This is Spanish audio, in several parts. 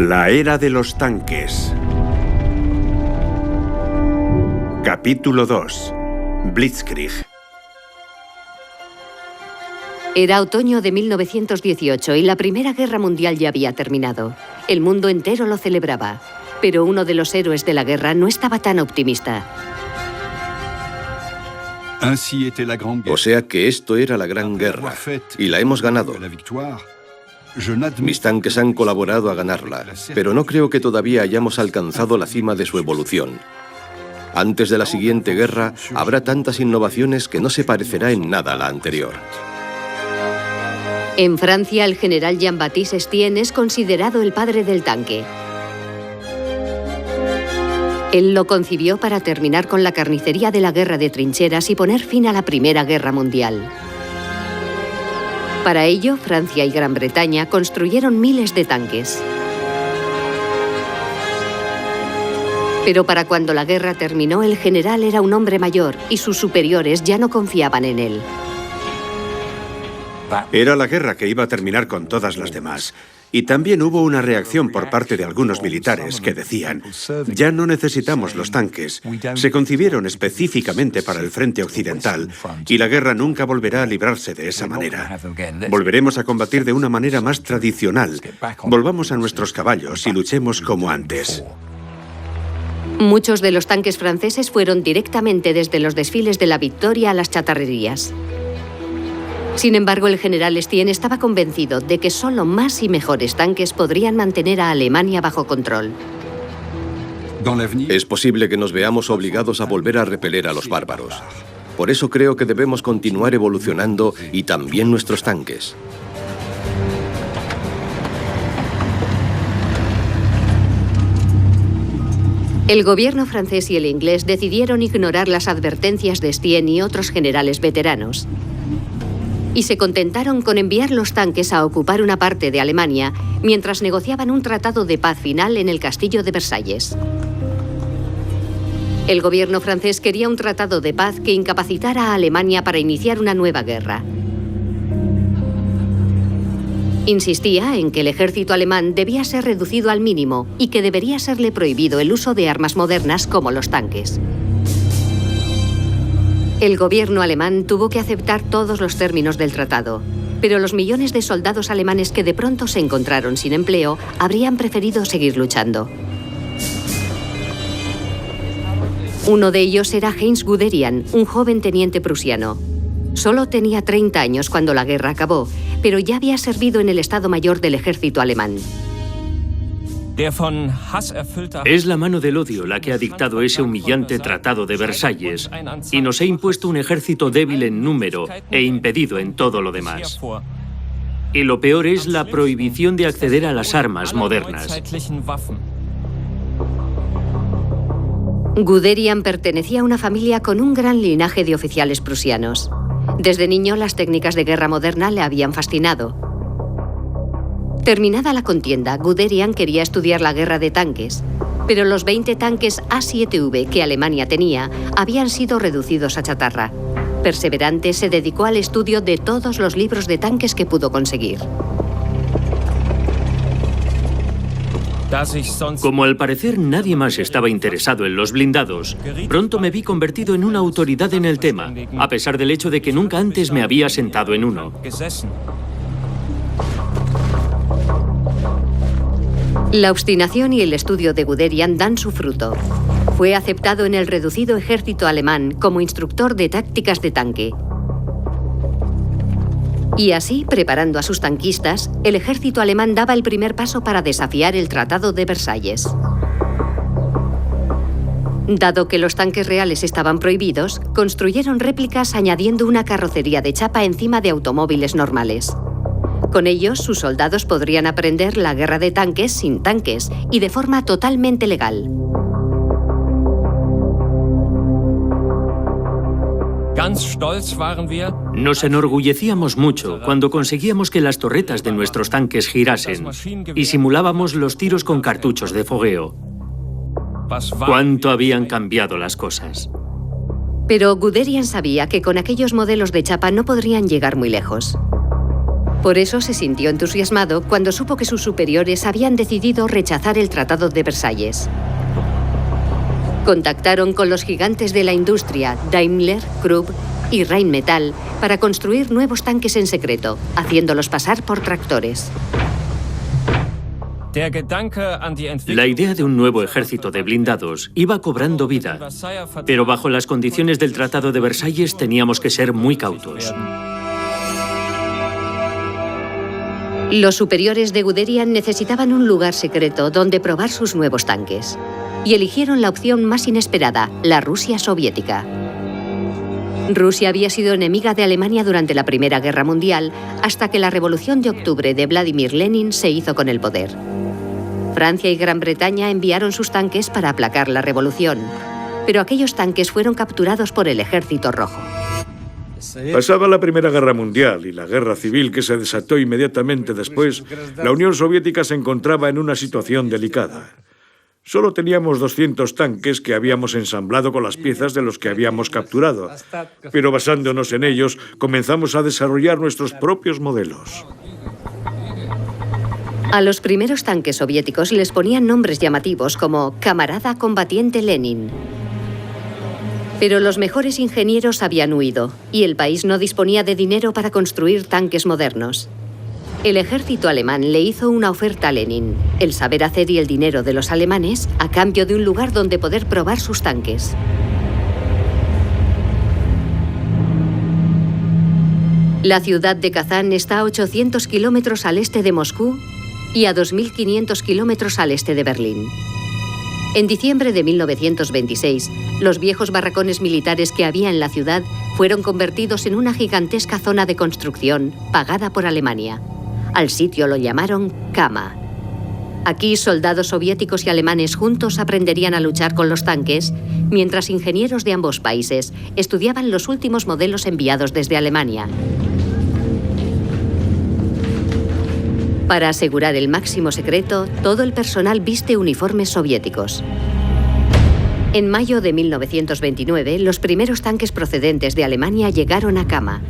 La era de los tanques. Capítulo 2. Blitzkrieg. Era otoño de 1918 y la Primera Guerra Mundial ya había terminado. El mundo entero lo celebraba, pero uno de los héroes de la guerra no estaba tan optimista. O sea que esto era la Gran Guerra, y la hemos ganado. Mis tanques han colaborado a ganarla, pero no creo que todavía hayamos alcanzado la cima de su evolución. Antes de la siguiente guerra, habrá tantas innovaciones que no se parecerá en nada a la anterior. En Francia, el general Jean-Baptiste Estienne es considerado el padre del tanque. Él lo concibió para terminar con la carnicería de la guerra de trincheras y poner fin a la Primera Guerra Mundial. Para ello, Francia y Gran Bretaña construyeron miles de tanques. Pero para cuando la guerra terminó, el general era un hombre mayor y sus superiores ya no confiaban en él. Era la guerra que iba a terminar con todas las demás. Y también hubo una reacción por parte de algunos militares que decían: ya no necesitamos los tanques, se concibieron específicamente para el frente occidental y la guerra nunca volverá a librarse de esa manera. Volveremos a combatir de una manera más tradicional, volvamos a nuestros caballos y luchemos como antes. Muchos de los tanques franceses fueron directamente desde los desfiles de la Victoria a las chatarrerías. Sin embargo, el general Estienne estaba convencido de que solo más y mejores tanques podrían mantener a Alemania bajo control. Es posible que nos veamos obligados a volver a repeler a los bárbaros. Por eso creo que debemos continuar evolucionando y también nuestros tanques. El gobierno francés y el inglés decidieron ignorar las advertencias de Estienne y otros generales veteranos. Y se contentaron con enviar los tanques a ocupar una parte de Alemania mientras negociaban un tratado de paz final en el castillo de Versalles. El gobierno francés quería un tratado de paz que incapacitara a Alemania para iniciar una nueva guerra. Insistía en que el ejército alemán debía ser reducido al mínimo y que debería serle prohibido el uso de armas modernas como los tanques. El gobierno alemán tuvo que aceptar todos los términos del tratado, pero los millones de soldados alemanes que de pronto se encontraron sin empleo habrían preferido seguir luchando. Uno de ellos era Heinz Guderian, un joven teniente prusiano. Solo tenía 30 años cuando la guerra acabó, pero ya había servido en el Estado Mayor del ejército alemán. Es la mano del odio la que ha dictado ese humillante tratado de Versalles y nos ha impuesto un ejército débil en número e impedido en todo lo demás. Y lo peor es la prohibición de acceder a las armas modernas. Guderian pertenecía a una familia con un gran linaje de oficiales prusianos. Desde niño, las técnicas de guerra moderna le habían fascinado. Terminada la contienda, Guderian quería estudiar la guerra de tanques, pero los 20 tanques A7V que Alemania tenía habían sido reducidos a chatarra. Perseverante, se dedicó al estudio de todos los libros de tanques que pudo conseguir. Como al parecer nadie más estaba interesado en los blindados, pronto me vi convertido en una autoridad en el tema, a pesar del hecho de que nunca antes me había sentado en uno. La obstinación y el estudio de Guderian dan su fruto. Fue aceptado en el reducido ejército alemán como instructor de tácticas de tanque. Y así, preparando a sus tanquistas, el ejército alemán daba el primer paso para desafiar el Tratado de Versalles. Dado que los tanques reales estaban prohibidos, construyeron réplicas añadiendo una carrocería de chapa encima de automóviles normales. Con ellos, sus soldados podrían aprender la guerra de tanques sin tanques y de forma totalmente legal. Nos enorgullecíamos mucho cuando conseguíamos que las torretas de nuestros tanques girasen y simulábamos los tiros con cartuchos de fogueo. ¿Cuánto habían cambiado las cosas? Pero Guderian sabía que con aquellos modelos de chapa no podrían llegar muy lejos. Por eso se sintió entusiasmado cuando supo que sus superiores habían decidido rechazar el Tratado de Versalles. Contactaron con los gigantes de la industria, Daimler, Krupp y Rheinmetall, para construir nuevos tanques en secreto, haciéndolos pasar por tractores. La idea de un nuevo ejército de blindados iba cobrando vida, pero bajo las condiciones del Tratado de Versalles teníamos que ser muy cautos. Los superiores de Guderian necesitaban un lugar secreto donde probar sus nuevos tanques, y eligieron la opción más inesperada, la Rusia soviética. Rusia había sido enemiga de Alemania durante la Primera Guerra Mundial, hasta que la Revolución de Octubre de Vladimir Lenin se hizo con el poder. Francia y Gran Bretaña enviaron sus tanques para aplacar la revolución, pero aquellos tanques fueron capturados por el Ejército Rojo. Pasaba la Primera Guerra Mundial y la guerra civil que se desató inmediatamente después, la Unión Soviética se encontraba en una situación delicada. Solo teníamos 200 tanques que habíamos ensamblado con las piezas de los que habíamos capturado, pero basándonos en ellos, comenzamos a desarrollar nuestros propios modelos. A los primeros tanques soviéticos les ponían nombres llamativos como Camarada Combatiente Lenin. Pero los mejores ingenieros habían huido y el país no disponía de dinero para construir tanques modernos. El ejército alemán le hizo una oferta a Lenin, el saber hacer y el dinero de los alemanes, a cambio de un lugar donde poder probar sus tanques. La ciudad de Kazán está a 800 kilómetros al este de Moscú y a 2.500 kilómetros al este de Berlín. En diciembre de 1926, los viejos barracones militares que había en la ciudad fueron convertidos en una gigantesca zona de construcción pagada por Alemania. Al sitio lo llamaron Kama. Aquí soldados soviéticos y alemanes juntos aprenderían a luchar con los tanques, mientras ingenieros de ambos países estudiaban los últimos modelos enviados desde Alemania. Para asegurar el máximo secreto, todo el personal viste uniformes soviéticos. En mayo de 1929, los primeros tanques procedentes de Alemania llegaron a Kama.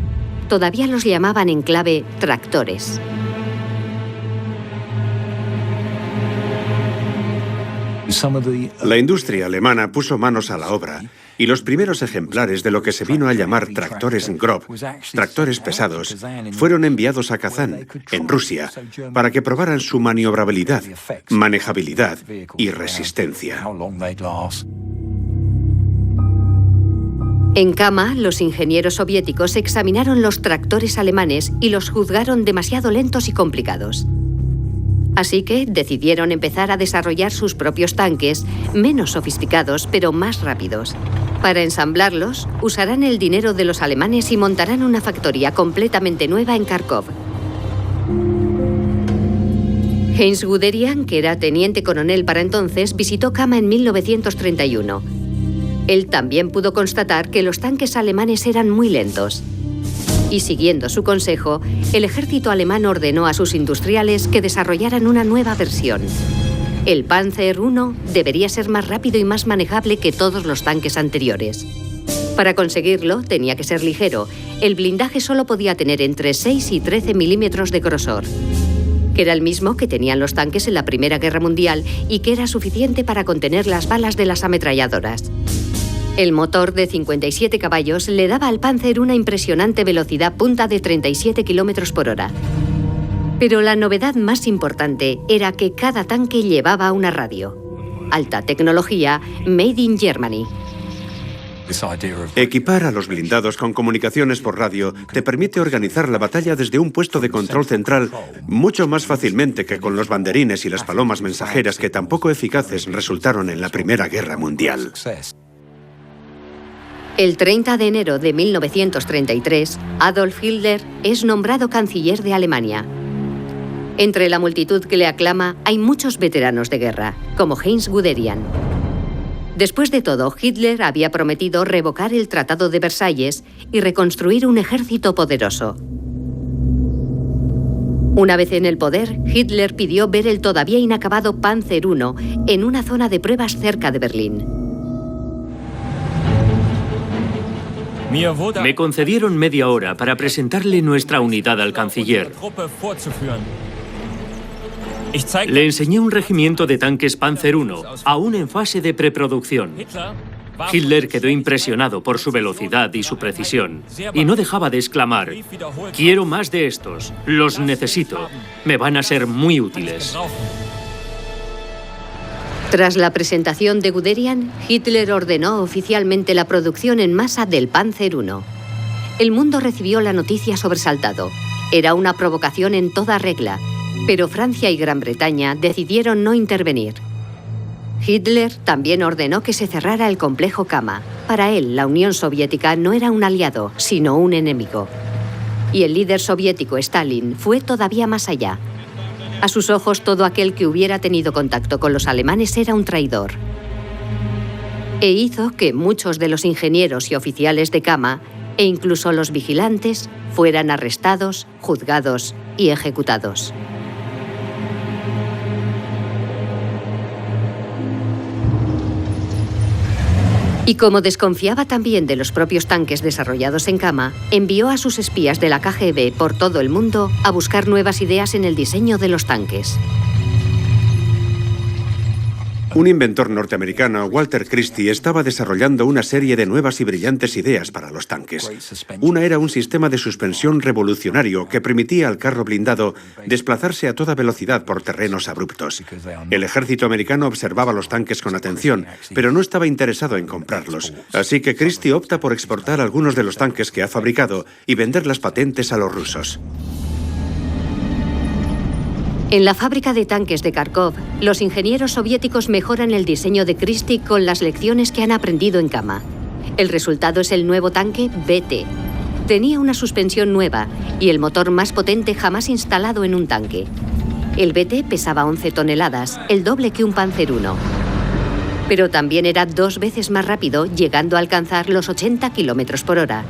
Todavía los llamaban en clave tractores. La industria alemana puso manos a la obra y los primeros ejemplares de lo que se vino a llamar tractores Grob, tractores pesados, fueron enviados a Kazán, en Rusia, para que probaran su maniobrabilidad, manejabilidad y resistencia. En Kama, los ingenieros soviéticos examinaron los tractores alemanes y los juzgaron demasiado lentos y complicados. Así que decidieron empezar a desarrollar sus propios tanques, menos sofisticados, pero más rápidos. Para ensamblarlos, usarán el dinero de los alemanes y montarán una factoría completamente nueva en Kharkov. Heinz Guderian, que era teniente coronel para entonces, visitó Kama en 1931. Él también pudo constatar que los tanques alemanes eran muy lentos. Y siguiendo su consejo, el ejército alemán ordenó a sus industriales que desarrollaran una nueva versión. El Panzer I debería ser más rápido y más manejable que todos los tanques anteriores. Para conseguirlo, tenía que ser ligero. El blindaje solo podía tener entre 6 y 13 milímetros de grosor, que era el mismo que tenían los tanques en la Primera Guerra Mundial y que era suficiente para contener las balas de las ametralladoras. El motor de 57 caballos le daba al Panzer una impresionante velocidad punta de 37 km por hora. Pero la novedad más importante era que cada tanque llevaba una radio. Alta tecnología, made in Germany. Equipar a los blindados con comunicaciones por radio te permite organizar la batalla desde un puesto de control central mucho más fácilmente que con los banderines y las palomas mensajeras que tan poco eficaces resultaron en la Primera Guerra Mundial. El 30 de enero de 1933, Adolf Hitler es nombrado canciller de Alemania. Entre la multitud que le aclama hay muchos veteranos de guerra, como Heinz Guderian. Después de todo, Hitler había prometido revocar el Tratado de Versalles y reconstruir un ejército poderoso. Una vez en el poder, Hitler pidió ver el todavía inacabado Panzer I en una zona de pruebas cerca de Berlín. Me concedieron media hora para presentarle nuestra unidad al canciller. Le enseñé un regimiento de tanques Panzer I, aún en fase de preproducción. Hitler quedó impresionado por su velocidad y su precisión, y no dejaba de exclamar: «Quiero más de estos, los necesito, me van a ser muy útiles». Tras la presentación de Guderian, Hitler ordenó oficialmente la producción en masa del Panzer I. El mundo recibió la noticia sobresaltado. Era una provocación en toda regla, pero Francia y Gran Bretaña decidieron no intervenir. Hitler también ordenó que se cerrara el complejo Kama. Para él, la Unión Soviética no era un aliado, sino un enemigo. Y el líder soviético Stalin fue todavía más allá. A sus ojos, todo aquel que hubiera tenido contacto con los alemanes era un traidor. E hizo que muchos de los ingenieros y oficiales de Kama, e incluso los vigilantes, fueran arrestados, juzgados y ejecutados. Y como desconfiaba también de los propios tanques desarrollados en Kama, envió a sus espías de la KGB por todo el mundo a buscar nuevas ideas en el diseño de los tanques. Un inventor norteamericano, Walter Christie, estaba desarrollando una serie de nuevas y brillantes ideas para los tanques. Una era un sistema de suspensión revolucionario que permitía al carro blindado desplazarse a toda velocidad por terrenos abruptos. El ejército americano observaba los tanques con atención, pero no estaba interesado en comprarlos. Así que Christie opta por exportar algunos de los tanques que ha fabricado y vender las patentes a los rusos. En la fábrica de tanques de Kharkov, los ingenieros soviéticos mejoran el diseño de Christie con las lecciones que han aprendido en Kama. El resultado es el nuevo tanque BT. Tenía una suspensión nueva y el motor más potente jamás instalado en un tanque. El BT pesaba 11 toneladas, el doble que un Panzer I. Pero también era 2 veces más rápido, llegando a alcanzar los 80 km por hora.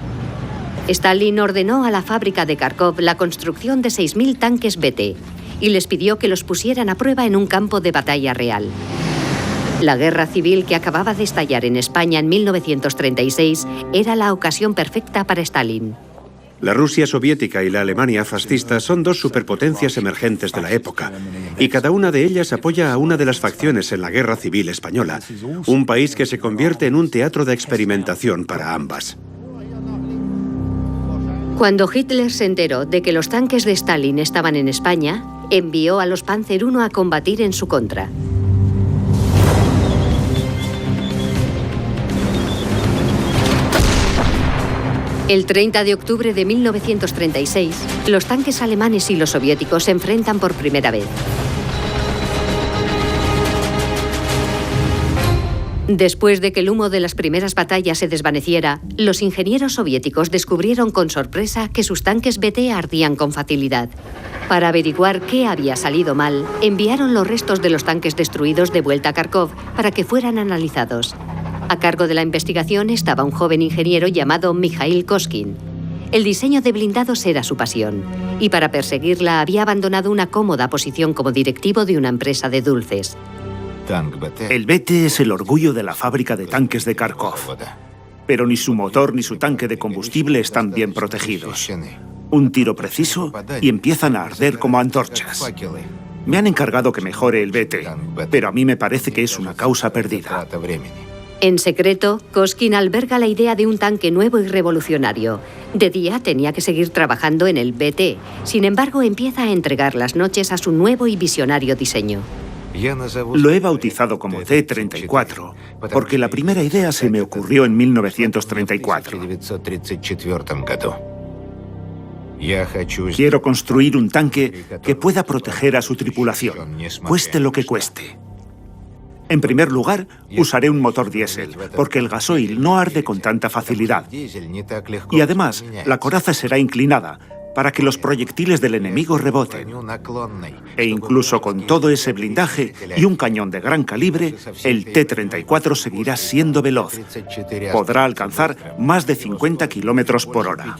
Stalin ordenó a la fábrica de Kharkov la construcción de 6.000 tanques BT y les pidió que los pusieran a prueba en un campo de batalla real. La guerra civil que acababa de estallar en España en 1936 era la ocasión perfecta para Stalin. La Rusia soviética y la Alemania fascista son dos superpotencias emergentes de la época, y cada una de ellas apoya a una de las facciones en la Guerra Civil Española, un país que se convierte en un teatro de experimentación para ambas. Cuando Hitler se enteró de que los tanques de Stalin estaban en España, envió a los Panzer I a combatir en su contra. El 30 de octubre de 1936, los tanques alemanes y los soviéticos se enfrentan por primera vez. Después de que el humo de las primeras batallas se desvaneciera, los ingenieros soviéticos descubrieron con sorpresa que sus tanques BT ardían con facilidad. Para averiguar qué había salido mal, enviaron los restos de los tanques destruidos de vuelta a Kharkov para que fueran analizados. A cargo de la investigación estaba un joven ingeniero llamado Mikhail Koskin. El diseño de blindados era su pasión, y para perseguirla había abandonado una cómoda posición como directivo de una empresa de dulces. El BT es el orgullo de la fábrica de tanques de Kharkov. Pero ni su motor ni su tanque de combustible están bien protegidos. Un tiro preciso y empiezan a arder como antorchas. Me han encargado que mejore el BT, pero a mí me parece que es una causa perdida. En secreto, Koskin alberga la idea de un tanque nuevo y revolucionario. De día tenía que seguir trabajando en el BT. Sin embargo, empieza a entregar las noches a su nuevo y visionario diseño. Lo he bautizado como D-34, porque la primera idea se me ocurrió en 1934. Quiero construir un tanque que pueda proteger a su tripulación, cueste lo que cueste. En primer lugar, usaré un motor diésel, porque el gasoil no arde con tanta facilidad. Y además, la coraza será inclinada, para que los proyectiles del enemigo reboten. E incluso con todo ese blindaje y un cañón de gran calibre, el T-34 seguirá siendo veloz. Podrá alcanzar más de 50 km por hora.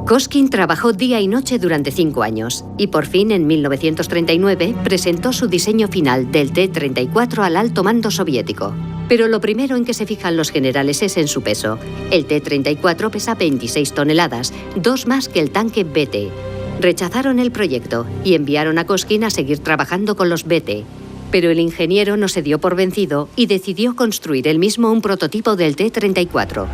Koskin trabajó día y noche durante 5 años y por fin en 1939 presentó su diseño final del T-34 al alto mando soviético. Pero lo primero en que se fijan los generales es en su peso. El T-34 pesa 26 toneladas, 2 más que el tanque BT. Rechazaron el proyecto y enviaron a Koskin a seguir trabajando con los BT. Pero el ingeniero no se dio por vencido y decidió construir él mismo un prototipo del T-34.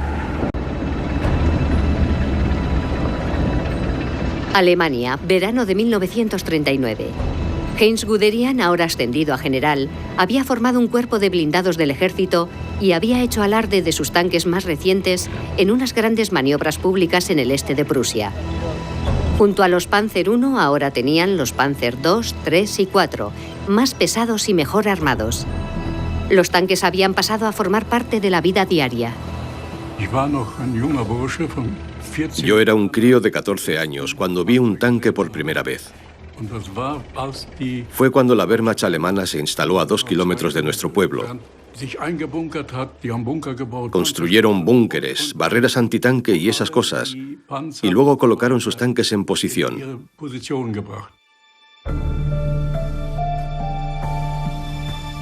Alemania, verano de 1939. Heinz Guderian, ahora ascendido a general, había formado un cuerpo de blindados del ejército y había hecho alarde de sus tanques más recientes en unas grandes maniobras públicas en el este de Prusia. Junto a los Panzer I ahora tenían los Panzer II, III y IV, más pesados y mejor armados. Los tanques habían pasado a formar parte de la vida diaria. Yo era un crío de 14 años cuando vi un tanque por primera vez. Fue cuando la Wehrmacht alemana se instaló a 2 kilómetros de nuestro pueblo. Construyeron búnkeres, barreras antitanque y esas cosas, y luego colocaron sus tanques en posición.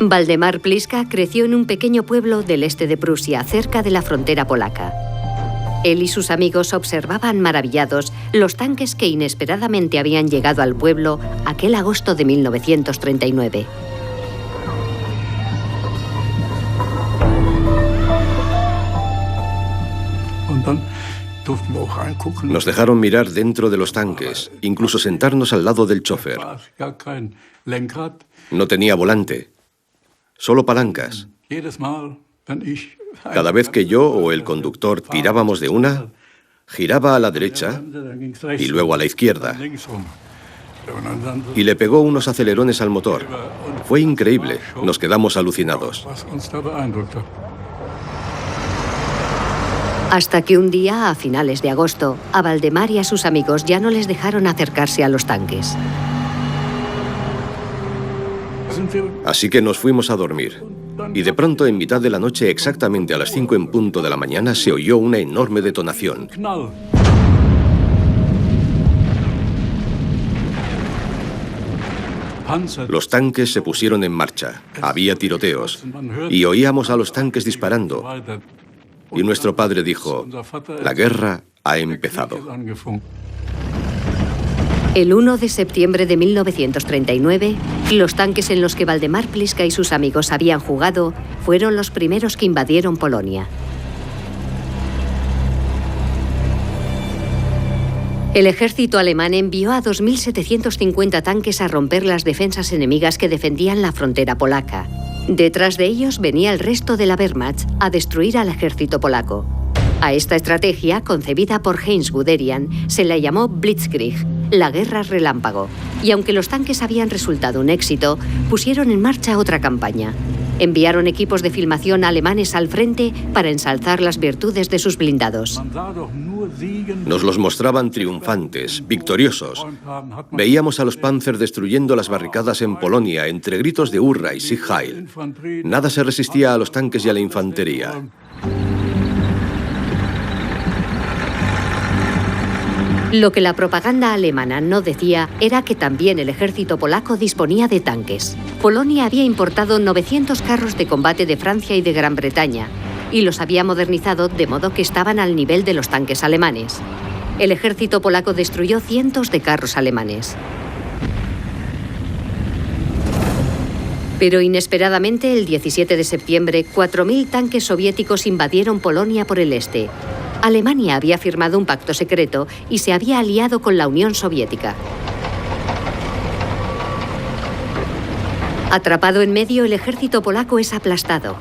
Waldemar Pliska creció en un pequeño pueblo del este de Prusia, cerca de la frontera polaca. Él y sus amigos observaban maravillados los tanques que inesperadamente habían llegado al pueblo aquel agosto de 1939. Nos dejaron mirar dentro de los tanques, incluso sentarnos al lado del chofer. No tenía volante, solo palancas. Cada vez que yo o el conductor tirábamos de una, giraba a la derecha y luego a la izquierda. Y le pegó unos acelerones al motor. Fue increíble, nos quedamos alucinados. Hasta que un día, a finales de agosto, a Waldemar y a sus amigos ya no les dejaron acercarse a los tanques. Así que nos fuimos a dormir. Y de pronto, en mitad de la noche, exactamente a las 5 en punto de la mañana, se oyó una enorme detonación. Los tanques se pusieron en marcha. Había tiroteos. Y oíamos a los tanques disparando. Y nuestro padre dijo, la guerra ha empezado. El 1 de septiembre de 1939, los tanques en los que Waldemar Pliska y sus amigos habían jugado fueron los primeros que invadieron Polonia. El ejército alemán envió a 2.750 tanques a romper las defensas enemigas que defendían la frontera polaca. Detrás de ellos venía el resto de la Wehrmacht a destruir al ejército polaco. A esta estrategia, concebida por Heinz Guderian, se la llamó Blitzkrieg, la guerra relámpago. Y aunque los tanques habían resultado un éxito, pusieron en marcha otra campaña. Enviaron equipos de filmación alemanes al frente para ensalzar las virtudes de sus blindados. Nos los mostraban triunfantes, victoriosos. Veíamos a los Panzer destruyendo las barricadas en Polonia entre gritos de hurra y Sieg Heil. Nada se resistía a los tanques y a la infantería. Lo que la propaganda alemana no decía era que también el ejército polaco disponía de tanques. Polonia había importado 900 carros de combate de Francia y de Gran Bretaña y los había modernizado de modo que estaban al nivel de los tanques alemanes. El ejército polaco destruyó cientos de carros alemanes. Pero inesperadamente, el 17 de septiembre, 4.000 tanques soviéticos invadieron Polonia por el este. Alemania había firmado un pacto secreto y se había aliado con la Unión Soviética. Atrapado en medio, el ejército polaco es aplastado.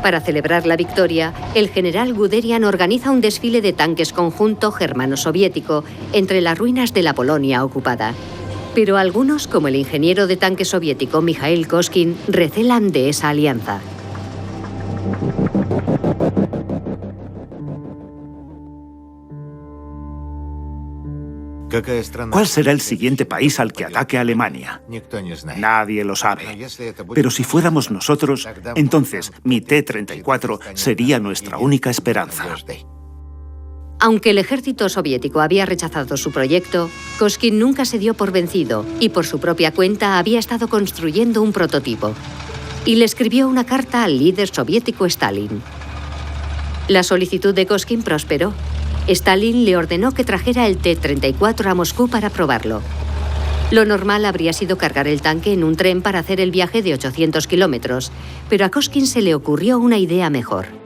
Para celebrar la victoria, el general Guderian organiza un desfile de tanques conjunto germano-soviético entre las ruinas de la Polonia ocupada. Pero algunos, como el ingeniero de tanque soviético Mikhail Koskin, recelan de esa alianza. ¿Cuál será el siguiente país al que ataque Alemania? Nadie lo sabe. Pero si fuéramos nosotros, entonces mi T-34 sería nuestra única esperanza. Aunque el ejército soviético había rechazado su proyecto, Koskin nunca se dio por vencido y por su propia cuenta había estado construyendo un prototipo. Y le escribió una carta al líder soviético Stalin. La solicitud de Koskin prosperó. Stalin le ordenó que trajera el T-34 a Moscú para probarlo. Lo normal habría sido cargar el tanque en un tren para hacer el viaje de 800 kilómetros, pero a Koskin se le ocurrió una idea mejor.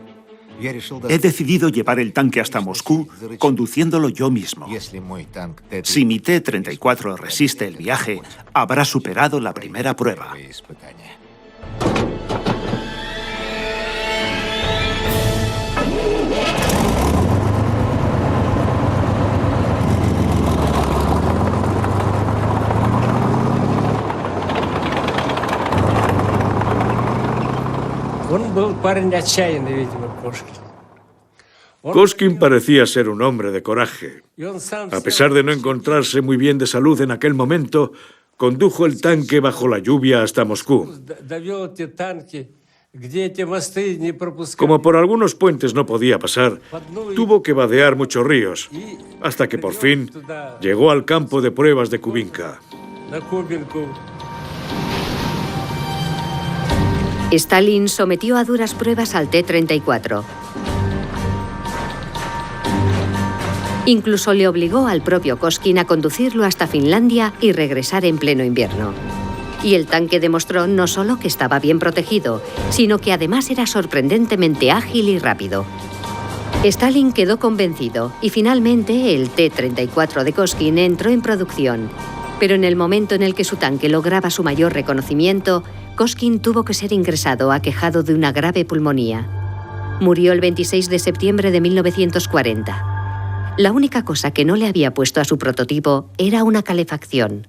He decidido llevar el tanque hasta Moscú conduciéndolo yo mismo. Si mi T-34 resiste el viaje, habrá superado la primera prueba. Koskin parecía ser un hombre de coraje. A pesar de no encontrarse muy bien de salud en aquel momento, condujo el tanque bajo la lluvia hasta Moscú. Como por algunos puentes no podía pasar, tuvo que vadear muchos ríos, hasta que por fin llegó al campo de pruebas de Kubinka. Stalin sometió a duras pruebas al T-34. Incluso le obligó al propio Koskin a conducirlo hasta Finlandia y regresar en pleno invierno. Y el tanque demostró no solo que estaba bien protegido, sino que además era sorprendentemente ágil y rápido. Stalin quedó convencido y finalmente el T-34 de Koskin entró en producción. Pero en el momento en el que su tanque lograba su mayor reconocimiento, Koskin tuvo que ser ingresado aquejado de una grave pulmonía. Murió el 26 de septiembre de 1940. La única cosa que no le había puesto a su prototipo era una calefacción.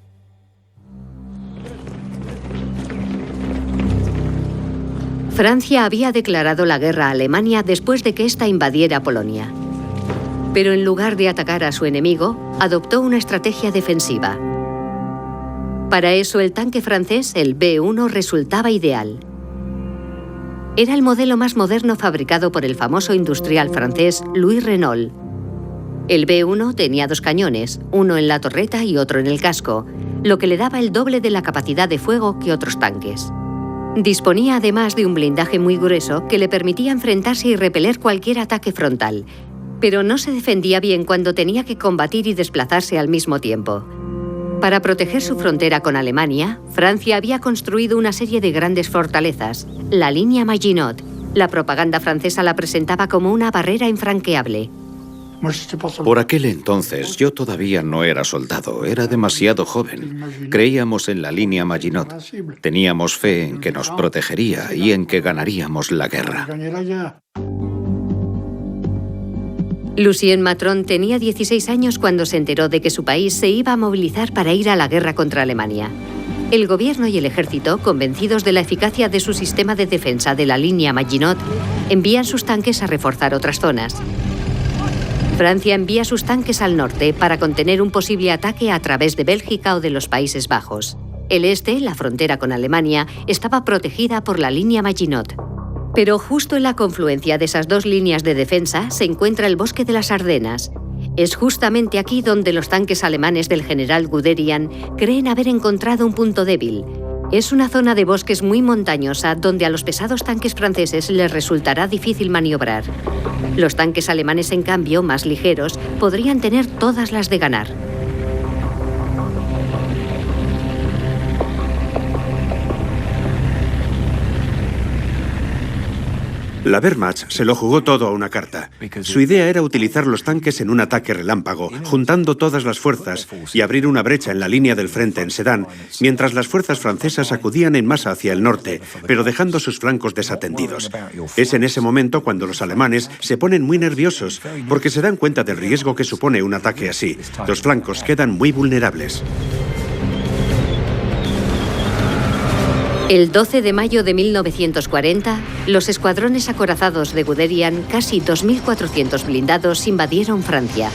Francia había declarado la guerra a Alemania después de que ésta invadiera Polonia. Pero en lugar de atacar a su enemigo, adoptó una estrategia defensiva. Para eso el tanque francés, el B1, resultaba ideal. Era el modelo más moderno fabricado por el famoso industrial francés Louis Renault. El B1 tenía 2 cañones, uno en la torreta y otro en el casco, lo que le daba el doble de la capacidad de fuego que otros tanques. Disponía además de un blindaje muy grueso que le permitía enfrentarse y repeler cualquier ataque frontal, pero no se defendía bien cuando tenía que combatir y desplazarse al mismo tiempo. Para proteger su frontera con Alemania, Francia había construido una serie de grandes fortalezas, la línea Maginot. La propaganda francesa la presentaba como una barrera infranqueable. Por aquel entonces yo todavía no era soldado, era demasiado joven. Creíamos en la línea Maginot. Teníamos fe en que nos protegería y en que ganaríamos la guerra. Lucien Matron tenía 16 años cuando se enteró de que su país se iba a movilizar para ir a la guerra contra Alemania. El gobierno y el ejército, convencidos de la eficacia de su sistema de defensa de la línea Maginot, envían sus tanques a reforzar otras zonas. Francia envía sus tanques al norte para contener un posible ataque a través de Bélgica o de los Países Bajos. El este, la frontera con Alemania, estaba protegida por la línea Maginot. Pero justo en la confluencia de esas dos líneas de defensa se encuentra el bosque de las Ardenas. Es justamente aquí donde los tanques alemanes del general Guderian creen haber encontrado un punto débil. Es una zona de bosques muy montañosa donde a los pesados tanques franceses les resultará difícil maniobrar. Los tanques alemanes, en cambio, más ligeros, podrían tener todas las de ganar. La Wehrmacht se lo jugó todo a una carta. Su idea era utilizar los tanques en un ataque relámpago, juntando todas las fuerzas y abrir una brecha en la línea del frente en Sedan, mientras las fuerzas francesas acudían en masa hacia el norte, pero dejando sus flancos desatendidos. Es en ese momento cuando los alemanes se ponen muy nerviosos, porque se dan cuenta del riesgo que supone un ataque así. Los flancos quedan muy vulnerables. El 12 de mayo de 1940, los escuadrones acorazados de Guderian, casi 2.400 blindados, invadieron Francia.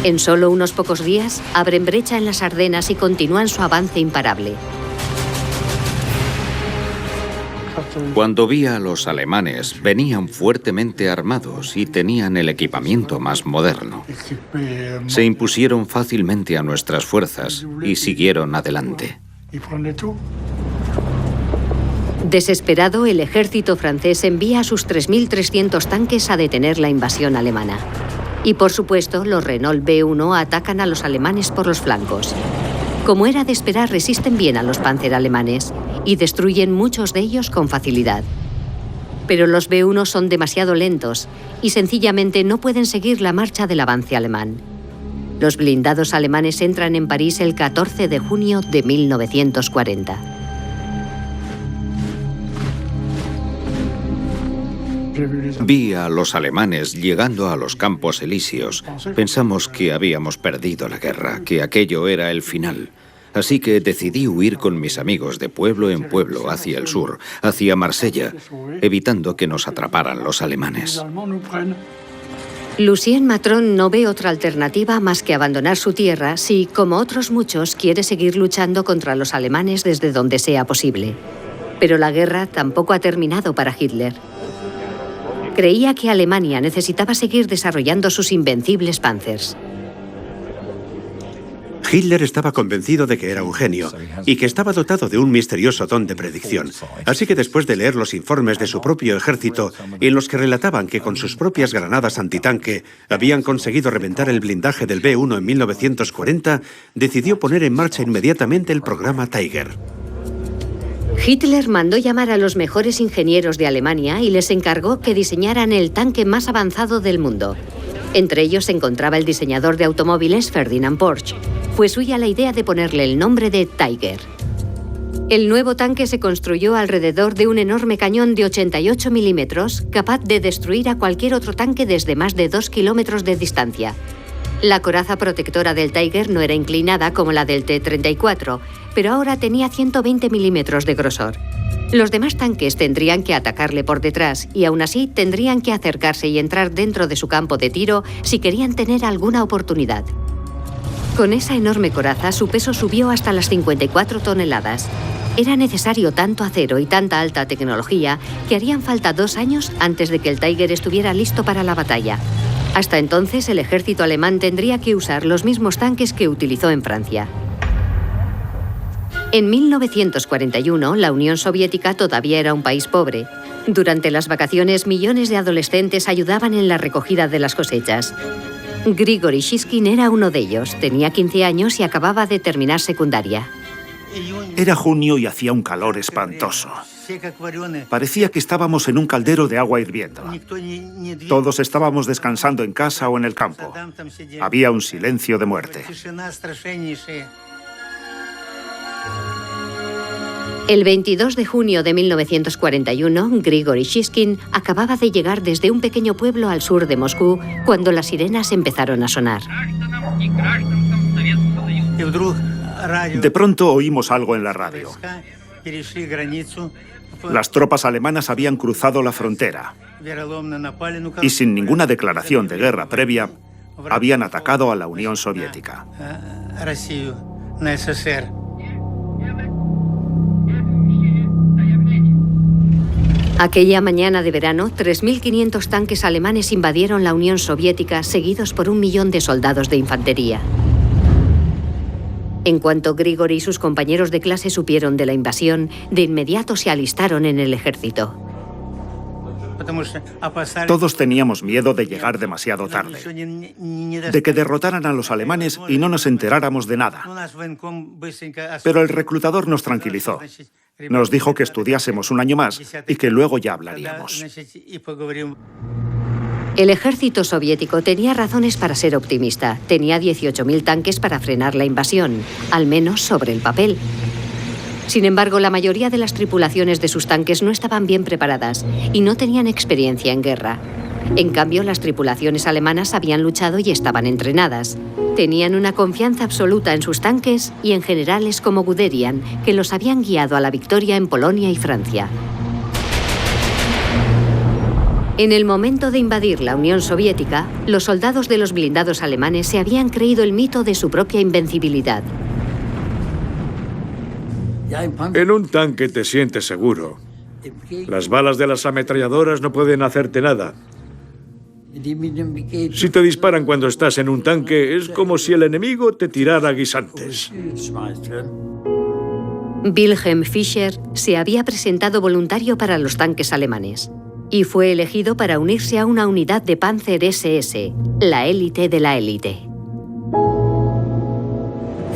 En solo unos pocos días, abren brecha en las Ardenas y continúan su avance imparable. Cuando vi a los alemanes, venían fuertemente armados y tenían el equipamiento más moderno. Se impusieron fácilmente a nuestras fuerzas y siguieron adelante. Desesperado, el ejército francés envía a sus 3.300 tanques a detener la invasión alemana. Y por supuesto, los Renault B1 atacan a los alemanes por los flancos. Como era de esperar, resisten bien a los Panzer alemanes y destruyen muchos de ellos con facilidad. Pero los B1 son demasiado lentos y sencillamente no pueden seguir la marcha del avance alemán. Los blindados alemanes entran en París el 14 de junio de 1940. Vi a los alemanes llegando a los Campos Elíseos. Pensamos que habíamos perdido la guerra, que aquello era el final. Así que decidí huir con mis amigos de pueblo en pueblo hacia el sur, hacia Marsella, evitando que nos atraparan los alemanes. Lucien Matron no ve otra alternativa más que abandonar su tierra si, como otros muchos, quiere seguir luchando contra los alemanes desde donde sea posible. Pero la guerra tampoco ha terminado para Hitler. Creía que Alemania necesitaba seguir desarrollando sus invencibles Panzers. Hitler estaba convencido de que era un genio y que estaba dotado de un misterioso don de predicción. Así que después de leer los informes de su propio ejército, en los que relataban que con sus propias granadas antitanque habían conseguido reventar el blindaje del B1 en 1940, decidió poner en marcha inmediatamente el programa Tiger. Hitler mandó llamar a los mejores ingenieros de Alemania y les encargó que diseñaran el tanque más avanzado del mundo. Entre ellos se encontraba el diseñador de automóviles Ferdinand Porsche. Fue suya la idea de ponerle el nombre de Tiger. El nuevo tanque se construyó alrededor de un enorme cañón de 88 milímetros, capaz de destruir a cualquier otro tanque desde más de 2 kilómetros de distancia. La coraza protectora del Tiger no era inclinada como la del T-34, pero ahora tenía 120 milímetros de grosor. Los demás tanques tendrían que atacarle por detrás y aún así tendrían que acercarse y entrar dentro de su campo de tiro si querían tener alguna oportunidad. Con esa enorme coraza, su peso subió hasta las 54 toneladas. Era necesario tanto acero y tanta alta tecnología que harían falta 2 años antes de que el Tiger estuviera listo para la batalla. Hasta entonces, el ejército alemán tendría que usar los mismos tanques que utilizó en Francia. En 1941, la Unión Soviética todavía era un país pobre. Durante las vacaciones, millones de adolescentes ayudaban en la recogida de las cosechas. Grigori Shishkin era uno de ellos. Tenía 15 años y acababa de terminar secundaria. Era junio y hacía un calor espantoso. Parecía que estábamos en un caldero de agua hirviendo. Todos estábamos descansando en casa o en el campo. Había un silencio de muerte. El 22 de junio de 1941, Grigori Shishkin acababa de llegar desde un pequeño pueblo al sur de Moscú cuando las sirenas empezaron a sonar. De pronto oímos algo en la radio. Las tropas alemanas habían cruzado la frontera y sin ninguna declaración de guerra previa habían atacado a la Unión Soviética. Aquella mañana de verano, 3.500 tanques alemanes invadieron la Unión Soviética, seguidos por 1 millón de soldados de infantería. En cuanto Grigori y sus compañeros de clase supieron de la invasión, de inmediato se alistaron en el ejército. Todos teníamos miedo de llegar demasiado tarde, de que derrotaran a los alemanes y no nos enteráramos de nada. Pero el reclutador nos tranquilizó. Nos dijo que estudiásemos 1 año más y que luego ya hablaríamos. El ejército soviético tenía razones para ser optimista. Tenía 18.000 tanques para frenar la invasión, al menos sobre el papel. Sin embargo, la mayoría de las tripulaciones de sus tanques no estaban bien preparadas y no tenían experiencia en guerra. En cambio, las tripulaciones alemanas habían luchado y estaban entrenadas. Tenían una confianza absoluta en sus tanques y en generales como Guderian, que los habían guiado a la victoria en Polonia y Francia. En el momento de invadir la Unión Soviética, los soldados de los blindados alemanes se habían creído el mito de su propia invencibilidad. En un tanque te sientes seguro. Las balas de las ametralladoras no pueden hacerte nada. Si te disparan cuando estás en un tanque, es como si el enemigo te tirara guisantes. Wilhelm Fischer se había presentado voluntario para los tanques alemanes y fue elegido para unirse a una unidad de Panzer SS, la élite de la élite.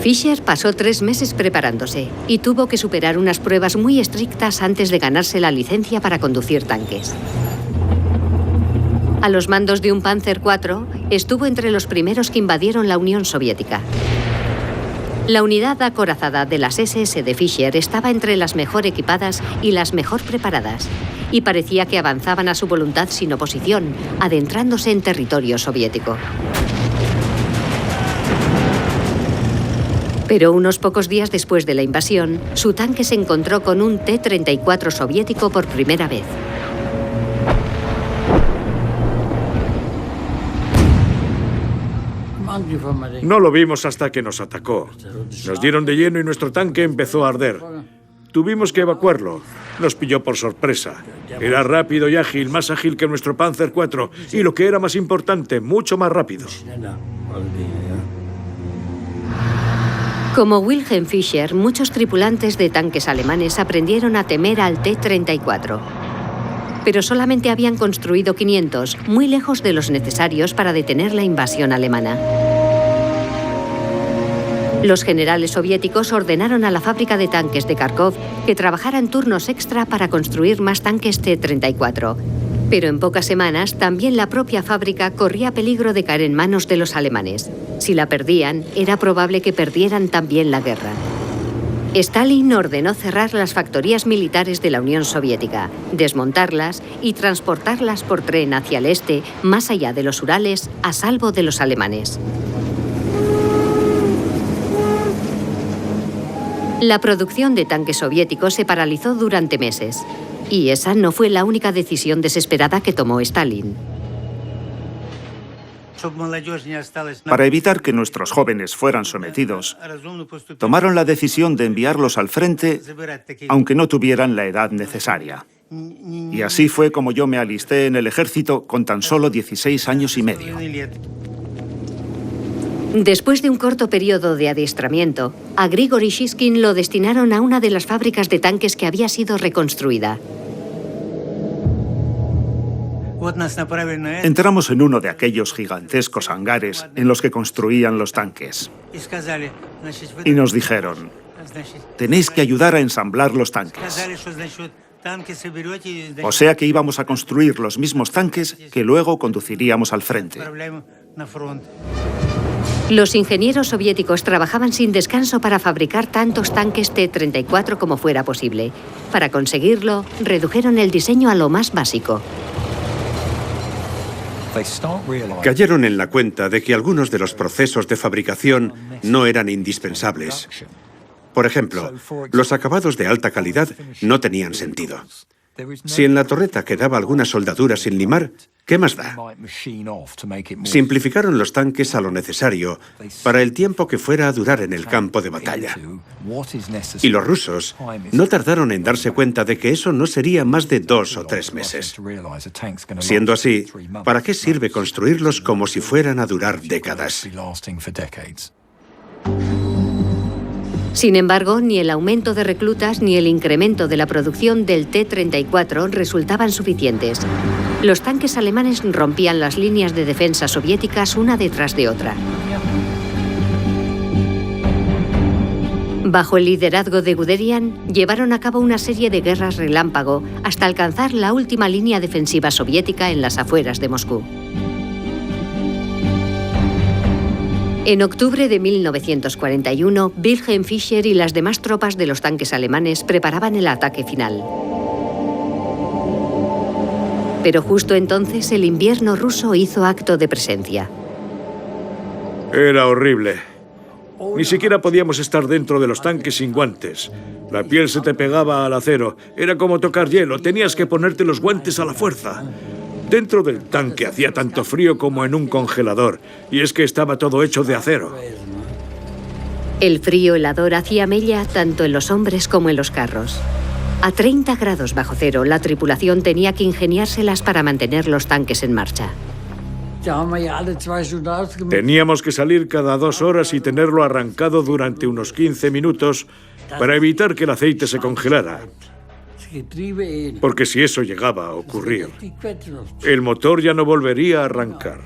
Fischer pasó 3 meses preparándose y tuvo que superar unas pruebas muy estrictas antes de ganarse la licencia para conducir tanques. A los mandos de un Panzer IV, estuvo entre los primeros que invadieron la Unión Soviética. La unidad acorazada de las SS de Fischer estaba entre las mejor equipadas y las mejor preparadas, y parecía que avanzaban a su voluntad sin oposición, adentrándose en territorio soviético. Pero unos pocos días después de la invasión, su tanque se encontró con un T-34 soviético por primera vez. No lo vimos hasta que nos atacó. Nos dieron de lleno y nuestro tanque empezó a arder. Tuvimos que evacuarlo. Nos pilló por sorpresa. Era rápido y ágil, más ágil que nuestro Panzer IV, y lo que era más importante, mucho más rápido. Como Wilhelm Fischer, muchos tripulantes de tanques alemanes aprendieron a temer al T-34. Pero solamente habían construido 500, muy lejos de los necesarios para detener la invasión alemana. Los generales soviéticos ordenaron a la fábrica de tanques de Kharkov que trabajara en turnos extra para construir más tanques T-34. Pero en pocas semanas, también la propia fábrica corría peligro de caer en manos de los alemanes. Si la perdían, era probable que perdieran también la guerra. Stalin ordenó cerrar las factorías militares de la Unión Soviética, desmontarlas y transportarlas por tren hacia el este, más allá de los Urales, a salvo de los alemanes. La producción de tanques soviéticos se paralizó durante meses. Y esa no fue la única decisión desesperada que tomó Stalin. Para evitar que nuestros jóvenes fueran sometidos, tomaron la decisión de enviarlos al frente, aunque no tuvieran la edad necesaria. Y así fue como yo me alisté en el ejército con tan solo 16 años y medio. Después de un corto periodo de adiestramiento, a Grigori Shishkin lo destinaron a una de las fábricas de tanques que había sido reconstruida. Entramos en uno de aquellos gigantescos hangares en los que construían los tanques. Y nos dijeron, tenéis que ayudar a ensamblar los tanques. O sea que íbamos a construir los mismos tanques que luego conduciríamos al frente. Los ingenieros soviéticos trabajaban sin descanso para fabricar tantos tanques T-34 como fuera posible. Para conseguirlo, redujeron el diseño a lo más básico. Cayeron en la cuenta de que algunos de los procesos de fabricación no eran indispensables. Por ejemplo, los acabados de alta calidad no tenían sentido. Si en la torreta quedaba alguna soldadura sin limar, ¿qué más da? Simplificaron los tanques a lo necesario para el tiempo que fuera a durar en el campo de batalla. Y los rusos no tardaron en darse cuenta de que eso no sería más de 2 o 3 meses. Siendo así, ¿para qué sirve construirlos como si fueran a durar décadas? Sin embargo, ni el aumento de reclutas ni el incremento de la producción del T-34 resultaban suficientes. Los tanques alemanes rompían las líneas de defensa soviéticas una detrás de otra. Bajo el liderazgo de Guderian, llevaron a cabo una serie de guerras relámpago hasta alcanzar la última línea defensiva soviética en las afueras de Moscú. En octubre de 1941, Wilhelm Fischer y las demás tropas de los tanques alemanes preparaban el ataque final. Pero justo entonces el invierno ruso hizo acto de presencia. Era horrible. Ni siquiera podíamos estar dentro de los tanques sin guantes. La piel se te pegaba al acero. Era como tocar hielo. Tenías que ponerte los guantes a la fuerza. Dentro del tanque hacía tanto frío como en un congelador, y es que estaba todo hecho de acero. El frío helador hacía mella tanto en los hombres como en los carros. A 30 grados bajo cero, la tripulación tenía que ingeniárselas para mantener los tanques en marcha. Teníamos que salir cada 2 horas y tenerlo arrancado durante unos 15 minutos para evitar que el aceite se congelara. Porque si eso llegaba a ocurrir, el motor ya no volvería a arrancar.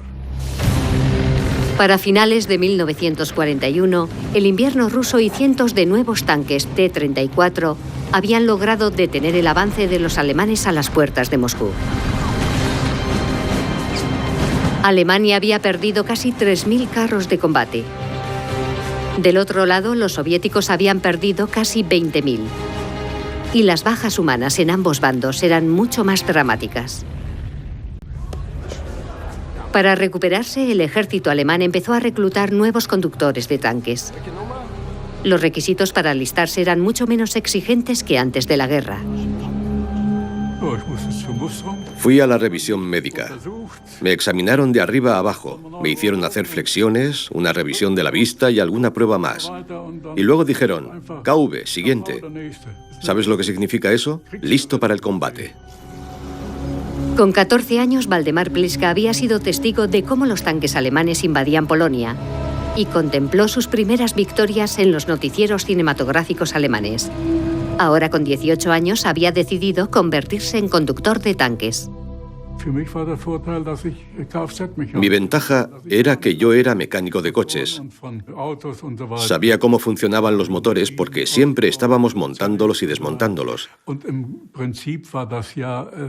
Para finales de 1941, el invierno ruso y cientos de nuevos tanques T-34 habían logrado detener el avance de los alemanes a las puertas de Moscú. Alemania había perdido casi 3.000 carros de combate. Del otro lado, los soviéticos habían perdido casi 20.000. Y las bajas humanas en ambos bandos eran mucho más dramáticas. Para recuperarse, el ejército alemán empezó a reclutar nuevos conductores de tanques. Los requisitos para alistarse eran mucho menos exigentes que antes de la guerra. Fui a la revisión médica. Me examinaron de arriba a abajo. Me hicieron hacer flexiones, una revisión de la vista y alguna prueba más. Y luego dijeron, KV, siguiente. ¿Sabes lo que significa eso? Listo para el combate. Con 14 años, Valdemar Pliska había sido testigo de cómo los tanques alemanes invadían Polonia y contempló sus primeras victorias en los noticieros cinematográficos alemanes. Ahora, con 18 años, había decidido convertirse en conductor de tanques. Mi ventaja era que yo era mecánico de coches. Sabía cómo funcionaban los motores porque siempre estábamos montándolos y desmontándolos.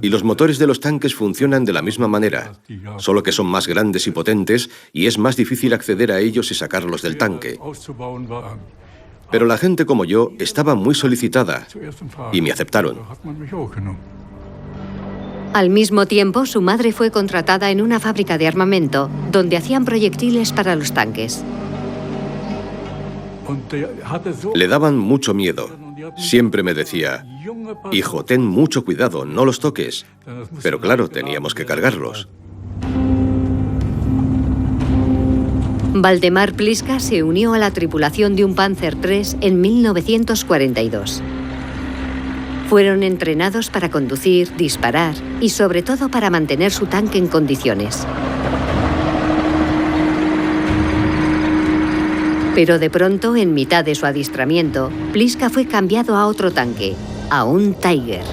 Y los motores de los tanques funcionan de la misma manera, solo que son más grandes y potentes y es más difícil acceder a ellos y sacarlos del tanque. Pero la gente como yo estaba muy solicitada y me aceptaron. Al mismo tiempo, su madre fue contratada en una fábrica de armamento donde hacían proyectiles para los tanques. Le daban mucho miedo. Siempre me decía, hijo, ten mucho cuidado, no los toques. Pero claro, teníamos que cargarlos. Valdemar Pliska se unió a la tripulación de un Panzer III en 1942. Fueron entrenados para conducir, disparar y sobre todo para mantener su tanque en condiciones. Pero de pronto, en mitad de su adiestramiento, Pliska fue cambiado a otro tanque, a un Tiger.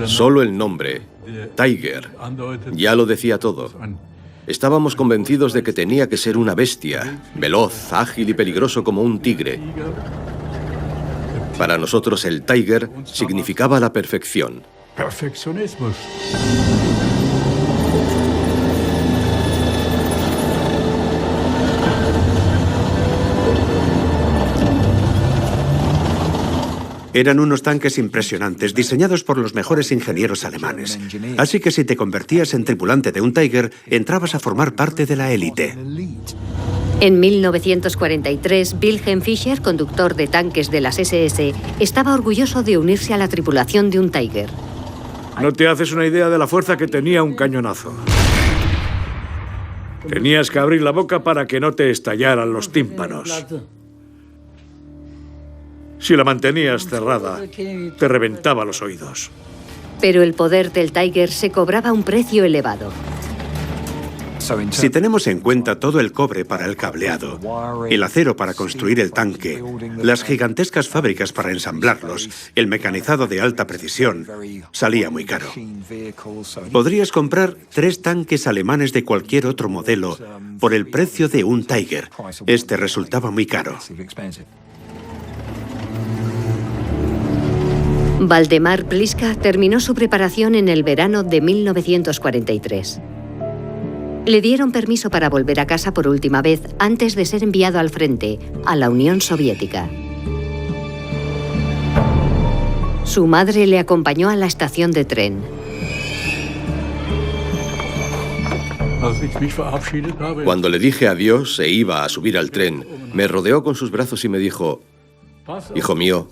Solo el nombre, Tiger, ya lo decía todo. Estábamos convencidos de que tenía que ser una bestia, veloz, ágil y peligroso como un tigre. Para nosotros el Tiger significaba la perfección. Eran unos tanques impresionantes, diseñados por los mejores ingenieros alemanes. Así que si te convertías en tripulante de un Tiger, entrabas a formar parte de la élite. En 1943, Wilhelm Fischer, conductor de tanques de las SS, estaba orgulloso de unirse a la tripulación de un Tiger. No te haces una idea de la fuerza que tenía un cañonazo. Tenías que abrir la boca para que no te estallaran los tímpanos. Si la mantenías cerrada, te reventaba los oídos. Pero el poder del Tiger se cobraba un precio elevado. Si tenemos en cuenta todo el cobre para el cableado, el acero para construir el tanque, las gigantescas fábricas para ensamblarlos, el mecanizado de alta precisión, salía muy caro. Podrías comprar 3 tanques alemanes de cualquier otro modelo por el precio de un Tiger. Este resultaba muy caro. Valdemar Pliska terminó su preparación en el verano de 1943. Le dieron permiso para volver a casa por última vez antes de ser enviado al frente, a la Unión Soviética. Su madre le acompañó a la estación de tren. Cuando le dije adiós e iba a subir al tren, me rodeó con sus brazos y me dijo, hijo mío,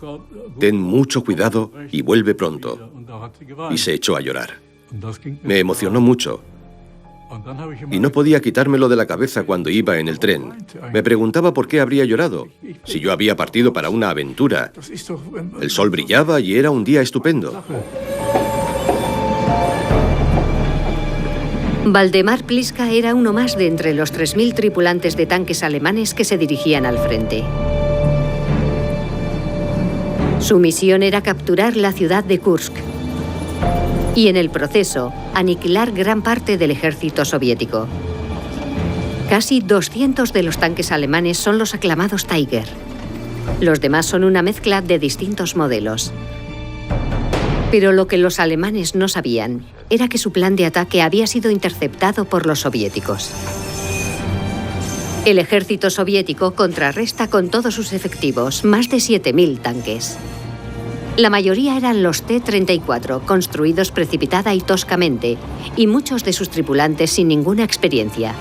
ten mucho cuidado y vuelve pronto. Y se echó a llorar. Me emocionó mucho. Y no podía quitármelo de la cabeza cuando iba en el tren. Me preguntaba por qué habría llorado, si yo había partido para una aventura. El sol brillaba y era un día estupendo. Valdemar Pliska era uno más de entre los 3.000 tripulantes de tanques alemanes que se dirigían al frente. Su misión era capturar la ciudad de Kursk y, en el proceso, aniquilar gran parte del ejército soviético. Casi 200 de los tanques alemanes son los aclamados Tiger. Los demás son una mezcla de distintos modelos. Pero lo que los alemanes no sabían era que su plan de ataque había sido interceptado por los soviéticos. El ejército soviético contrarresta con todos sus efectivos, más de 7.000 tanques. La mayoría eran los T-34, construidos precipitada y toscamente, y muchos de sus tripulantes sin ninguna experiencia.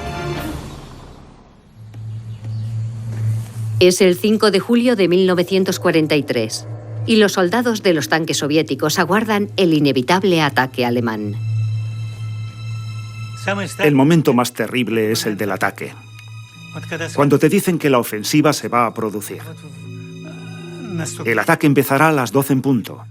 Es el 5 de julio de 1943, y los soldados de los tanques soviéticos aguardan el inevitable ataque alemán. El momento más terrible es el del ataque, cuando te dicen que la ofensiva se va a producir. El ataque empezará a las 12 en punto.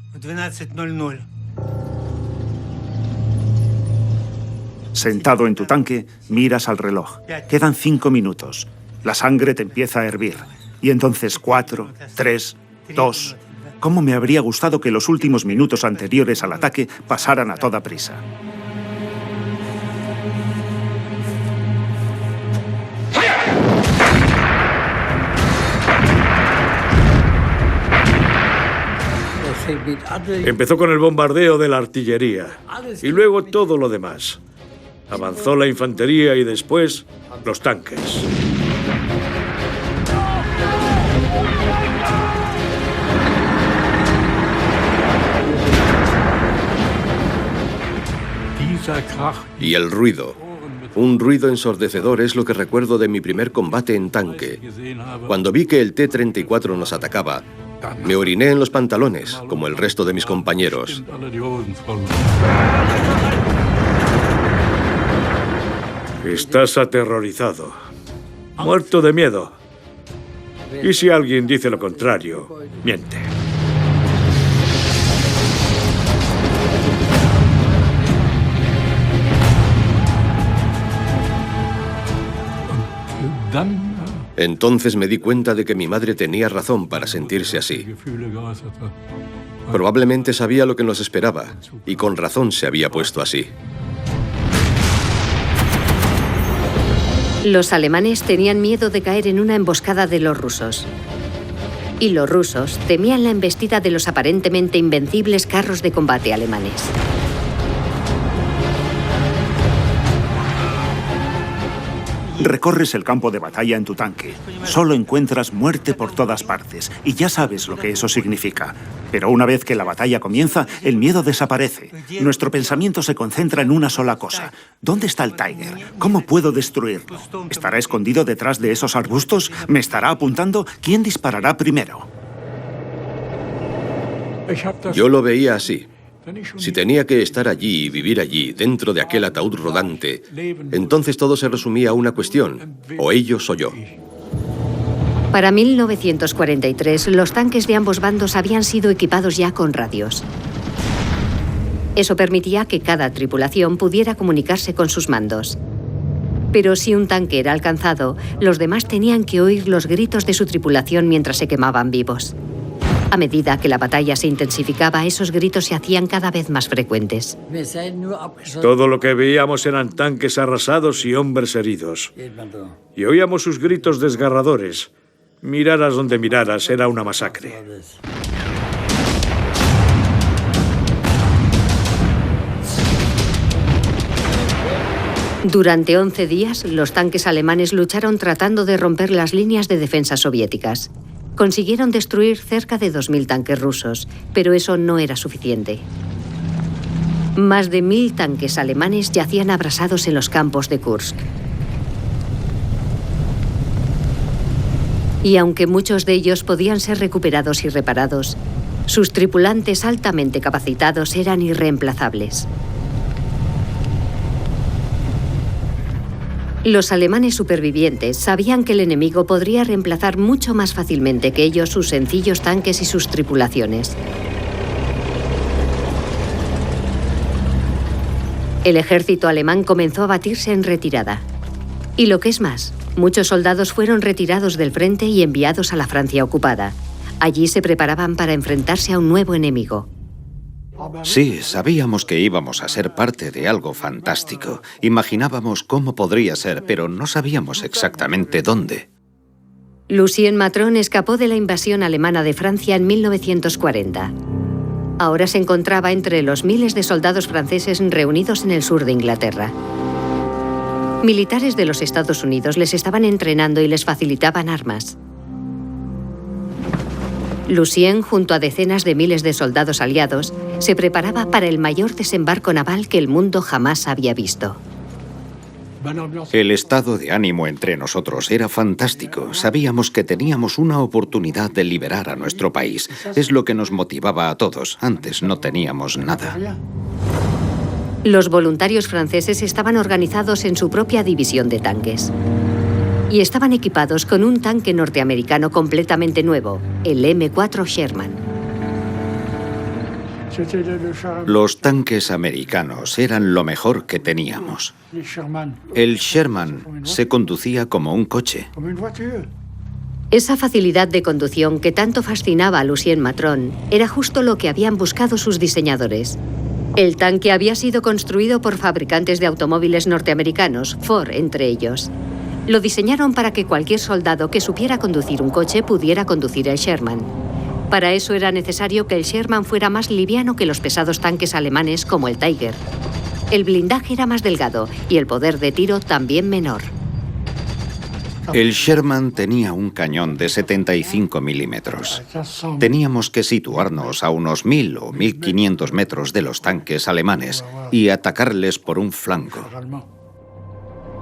Sentado en tu tanque, miras al reloj. Quedan 5 minutos. La sangre te empieza a hervir. Y entonces 4, 3, 2... ¿Cómo me habría gustado que los últimos minutos anteriores al ataque pasaran a toda prisa? Empezó con el bombardeo de la artillería y luego todo lo demás. Avanzó la infantería y después los tanques. Y el ruido. Un ruido ensordecedor es lo que recuerdo de mi primer combate en tanque. Cuando vi que el T-34 nos atacaba, me oriné en los pantalones, como el resto de mis compañeros. Estás aterrorizado, muerto de miedo. Y si alguien dice lo contrario, miente. Entonces me di cuenta de que mi madre tenía razón para sentirse así. Probablemente sabía lo que nos esperaba, y con razón se había puesto así. Los alemanes tenían miedo de caer en una emboscada de los rusos. Y los rusos temían la embestida de los aparentemente invencibles carros de combate alemanes. Recorres el campo de batalla en tu tanque. Solo encuentras muerte por todas partes, y ya sabes lo que eso significa. Pero una vez que la batalla comienza, el miedo desaparece. Nuestro pensamiento se concentra en una sola cosa. ¿Dónde está el Tiger? ¿Cómo puedo destruirlo? ¿Estará escondido detrás de esos arbustos? ¿Me estará apuntando? ¿Quién disparará primero? Yo lo veía así. Si tenía que estar allí y vivir allí, dentro de aquel ataúd rodante, entonces todo se resumía a una cuestión: o ellos o yo. Para 1943, los tanques de ambos bandos habían sido equipados ya con radios. Eso permitía que cada tripulación pudiera comunicarse con sus mandos. Pero si un tanque era alcanzado, los demás tenían que oír los gritos de su tripulación mientras se quemaban vivos. A medida que la batalla se intensificaba, esos gritos se hacían cada vez más frecuentes. Todo lo que veíamos eran tanques arrasados y hombres heridos. Y oíamos sus gritos desgarradores. Miraras donde miraras, era una masacre. Durante 11 días, los tanques alemanes lucharon tratando de romper las líneas de defensa soviéticas. Consiguieron destruir cerca de 2.000 tanques rusos, pero eso no era suficiente. Más de 1.000 tanques alemanes yacían abrasados en los campos de Kursk. Y aunque muchos de ellos podían ser recuperados y reparados, sus tripulantes altamente capacitados eran irreemplazables. Los alemanes supervivientes sabían que el enemigo podría reemplazar mucho más fácilmente que ellos sus sencillos tanques y sus tripulaciones. El ejército alemán comenzó a batirse en retirada. Y lo que es más, muchos soldados fueron retirados del frente y enviados a la Francia ocupada. Allí se preparaban para enfrentarse a un nuevo enemigo. Sí, sabíamos que íbamos a ser parte de algo fantástico. Imaginábamos cómo podría ser, pero no sabíamos exactamente dónde. Lucien Matron escapó de la invasión alemana de Francia en 1940. Ahora se encontraba entre los miles de soldados franceses reunidos en el sur de Inglaterra. Militares de los Estados Unidos les estaban entrenando y les facilitaban armas. Lucien, junto a decenas de miles de soldados aliados, se preparaba para el mayor desembarco naval que el mundo jamás había visto. El estado de ánimo entre nosotros era fantástico. Sabíamos que teníamos una oportunidad de liberar a nuestro país. Es lo que nos motivaba a todos. Antes no teníamos nada. Los voluntarios franceses estaban organizados en su propia división de tanques. Y estaban equipados con un tanque norteamericano completamente nuevo, el M4 Sherman. Los tanques americanos eran lo mejor que teníamos. El Sherman se conducía como un coche. Esa facilidad de conducción que tanto fascinaba a Lucien Matron era justo lo que habían buscado sus diseñadores. El tanque había sido construido por fabricantes de automóviles norteamericanos, Ford entre ellos. Lo diseñaron para que cualquier soldado que supiera conducir un coche pudiera conducir el Sherman. Para eso era necesario que el Sherman fuera más liviano que los pesados tanques alemanes como el Tiger. El blindaje era más delgado y el poder de tiro también menor. El Sherman tenía un cañón de 75 milímetros. Teníamos que situarnos a unos 1000 o 1500 metros de los tanques alemanes y atacarles por un flanco.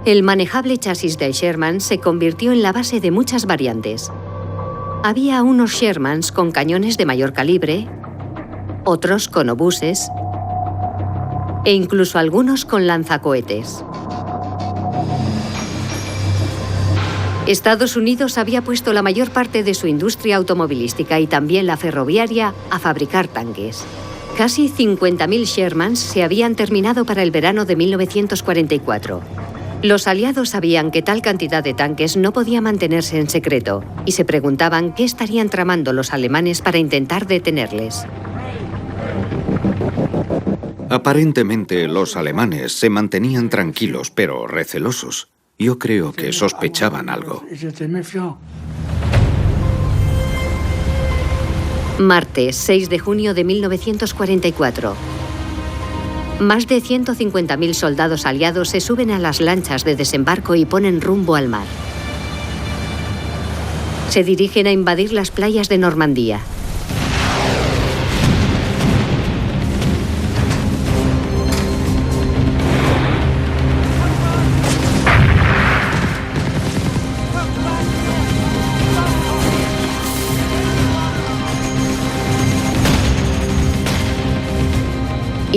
El manejable chasis del Sherman se convirtió en la base de muchas variantes. Había unos Shermans con cañones de mayor calibre, otros con obuses e incluso algunos con lanzacohetes. Estados Unidos había puesto la mayor parte de su industria automovilística y también la ferroviaria a fabricar tanques. Casi 50.000 Shermans se habían terminado para el verano de 1944. Los aliados sabían que tal cantidad de tanques no podía mantenerse en secreto y se preguntaban qué estarían tramando los alemanes para intentar detenerles. Aparentemente los alemanes se mantenían tranquilos, pero recelosos. Yo creo que sospechaban algo. Martes, 6 de junio de 1944. Más de 150.000 soldados aliados se suben a las lanchas de desembarco y ponen rumbo al mar. Se dirigen a invadir las playas de Normandía.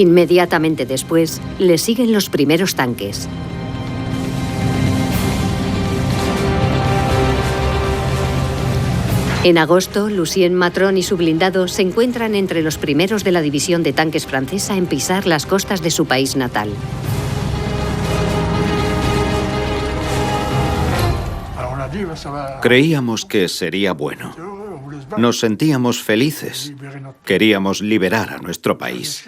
Inmediatamente después, le siguen los primeros tanques. En agosto, Lucien Matron y su blindado se encuentran entre los primeros de la división de tanques francesa en pisar las costas de su país natal. Creíamos que sería bueno. Nos sentíamos felices. Queríamos liberar a nuestro país.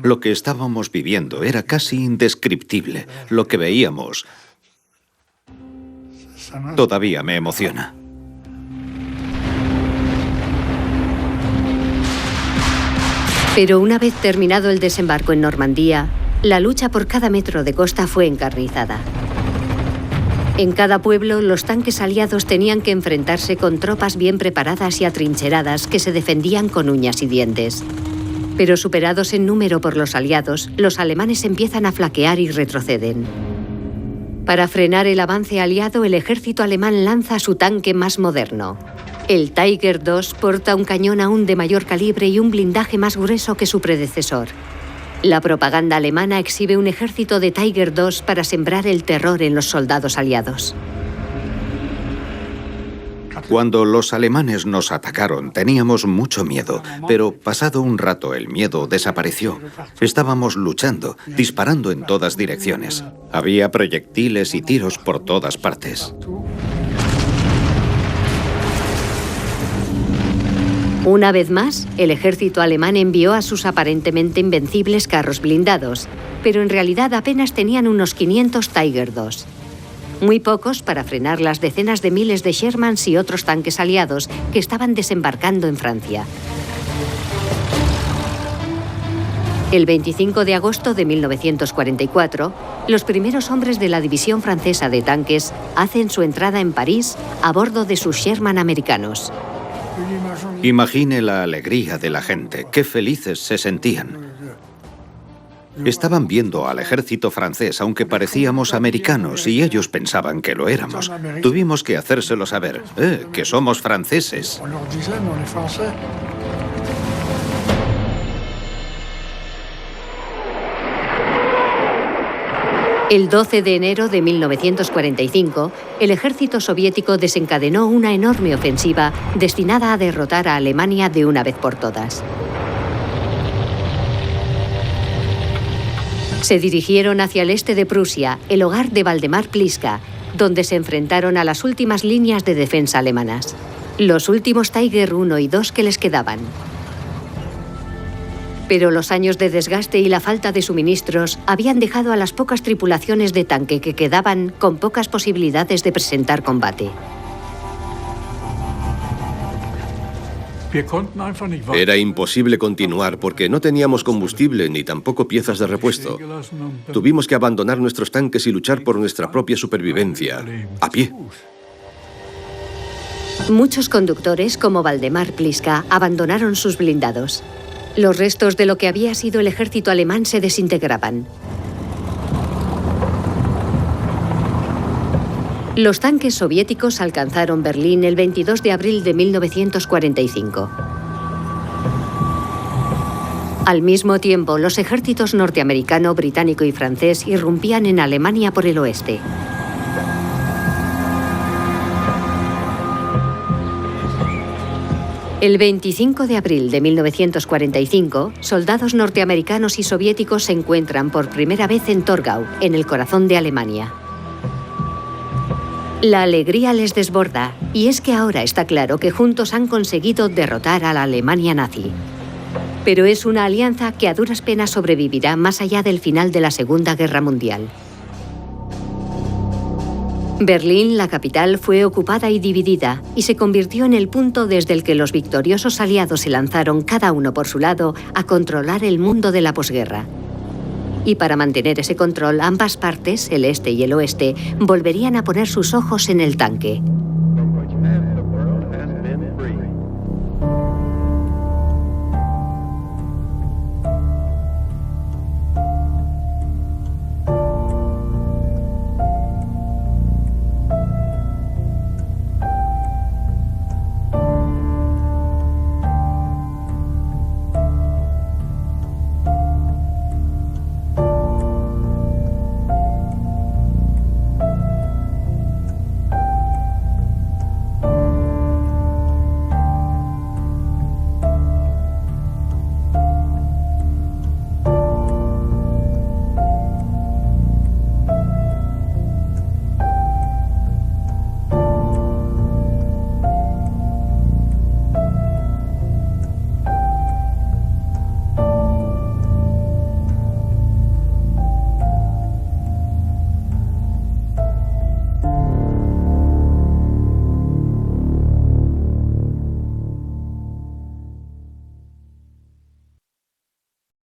Lo que estábamos viviendo era casi indescriptible. Lo que veíamos todavía me emociona. Pero una vez terminado el desembarco en Normandía, la lucha por cada metro de costa fue encarnizada. En cada pueblo, los tanques aliados tenían que enfrentarse con tropas bien preparadas y atrincheradas que se defendían con uñas y dientes. Pero superados en número por los aliados, los alemanes empiezan a flaquear y retroceden. Para frenar el avance aliado, el ejército alemán lanza su tanque más moderno. El Tiger II porta un cañón aún de mayor calibre y un blindaje más grueso que su predecesor. La propaganda alemana exhibe un ejército de Tiger II para sembrar el terror en los soldados aliados. Cuando los alemanes nos atacaron teníamos mucho miedo, pero pasado un rato el miedo desapareció. Estábamos luchando, disparando en todas direcciones. Había proyectiles y tiros por todas partes. Una vez más, el ejército alemán envió a sus aparentemente invencibles carros blindados, pero en realidad apenas tenían unos 500 Tiger II. Muy pocos para frenar las decenas de miles de Shermans y otros tanques aliados que estaban desembarcando en Francia. El 25 de agosto de 1944, los primeros hombres de la división francesa de tanques hacen su entrada en París a bordo de sus Sherman americanos. Imagine la alegría de la gente, qué felices se sentían. Estaban viendo al ejército francés, aunque parecíamos americanos, y ellos pensaban que lo éramos. Tuvimos que hacérselo saber, que somos franceses. El 12 de enero de 1945, el ejército soviético desencadenó una enorme ofensiva destinada a derrotar a Alemania de una vez por todas. Se dirigieron hacia el este de Prusia, el hogar de Valdemar Pliska, donde se enfrentaron a las últimas líneas de defensa alemanas, los últimos Tiger I y II que les quedaban. Pero los años de desgaste y la falta de suministros habían dejado a las pocas tripulaciones de tanque que quedaban con pocas posibilidades de presentar combate. Era imposible continuar porque no teníamos combustible ni tampoco piezas de repuesto. Tuvimos que abandonar nuestros tanques y luchar por nuestra propia supervivencia, a pie. Muchos conductores, como Valdemar Pliska, abandonaron sus blindados. Los restos de lo que había sido el ejército alemán se desintegraban. Los tanques soviéticos alcanzaron Berlín el 22 de abril de 1945. Al mismo tiempo, los ejércitos norteamericano, británico y francés irrumpían en Alemania por el oeste. El 25 de abril de 1945, soldados norteamericanos y soviéticos se encuentran por primera vez en Torgau, en el corazón de Alemania. La alegría les desborda, y es que ahora está claro que juntos han conseguido derrotar a la Alemania nazi. Pero es una alianza que a duras penas sobrevivirá más allá del final de la Segunda Guerra Mundial. Berlín, la capital, fue ocupada y dividida, y se convirtió en el punto desde el que los victoriosos aliados se lanzaron, cada uno por su lado, a controlar el mundo de la posguerra. Y para mantener ese control, ambas partes, el este y el oeste, volverían a poner sus ojos en el tanque.